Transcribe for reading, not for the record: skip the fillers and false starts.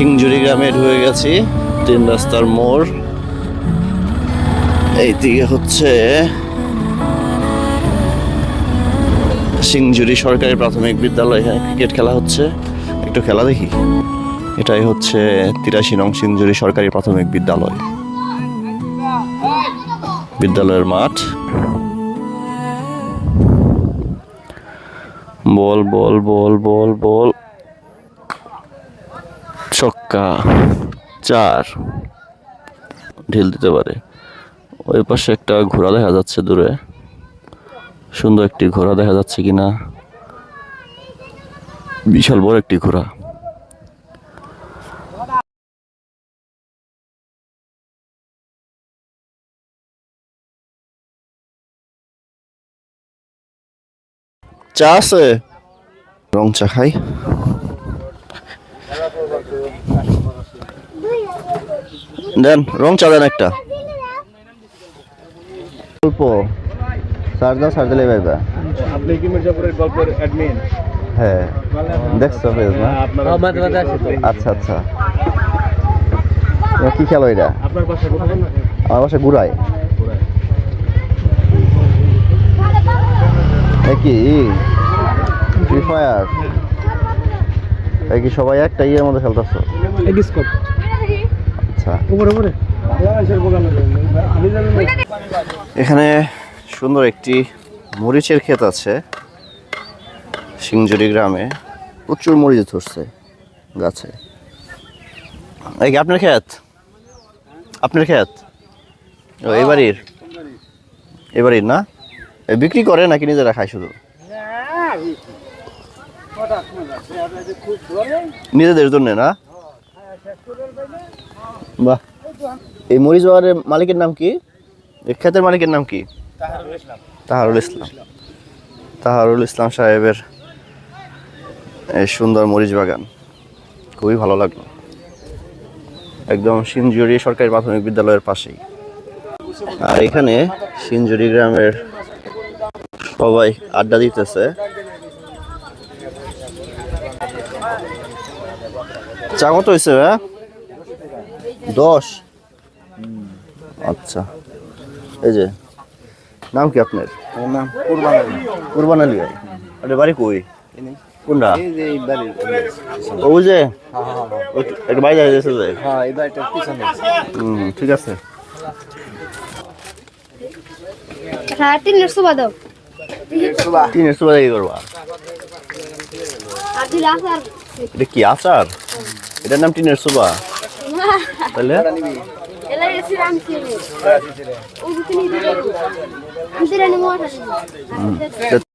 সিংজুরি গ্রামে ঢুকে গেছি। 3 রাস্তার মোড়। এইদিকে হচ্ছে সিংজুরি সরকারি প্রাথমিক বিদ্যালয়। হ্যাঁ, ক্রিকেট খেলা হচ্ছে, একটু খেলা দেখি। এটাই হচ্ছে 83 নং সিংজুরি সরকারি প্রাথমিক বিদ্যালয়, বিদ্যালয়ের মাঠ। বল বল বল বল বল, ছক্কা, 4। ঢিল দিতে পারে। ওই পাশে একটা ঘোড়া দেখা যাচ্ছে দূরে, সুন্দর একটি ঘোড়া দেখা যাচ্ছে কিনা, বিশাল বড় একটি ঘোড়া। চা আছে? রং চা খাই। দেন রং চা দেন একটা। গল্প সার দিলে ভাইবা। আপনি কি মির্জাপুরের গল্পের অ্যাডমিন? হ্যাঁ, দেখছো পেজ না? আচ্ছা আচ্ছা। কি খেলো এটা? আপনার বাসা কোথায়? আমার বাসা গুড়ায়। কি ফ্রি ফায়ার? কি সবাই একটা ইয়ের মধ্যে খেলতেছো? আচ্ছা। এখানে সুন্দর একটি মরিচের ক্ষেত আছে সিংজুরি গ্রামে। প্রচুর মরিচ ধরছে গাছে। এই কি আপনার ক্ষেত? আপনার ক্ষেত? ও এবারের না? বিক্রি করে নাকি নিজেরা খায় শুধু? নিজেদের জন্য না? বাহ। এই মরিচ বাগানের মালিকের নাম কি? ক্ষেতের মালিকের নাম কি? তাহারুল ইসলাম সাহেবের এই সুন্দর মরিচ বাগান, খুবই ভালো লাগলো। একদম সিংজুরি সরকারি প্রাথমিক বিদ্যালয়ের পাশেই। আর এখানে সিংজুরি গ্রামের সবাই আড্ডা দিতেছে। চা কত হয়েছে? 10। আচ্ছা। এই যে নাম কি আপনার? নাম কুরবান আলী ভাই। আপনার বাড়ি কই? কোনটা? ওই যে একটা বাইরে যাইতেছে যে। হ্যাঁ, এই বাড়িটার পিছনে। ঠিক আছে। টিনের সুবা দাও। টিনের সুবা কি করবা? এটা কি আচার? এটার নাম টিনের সুবা? তাহলে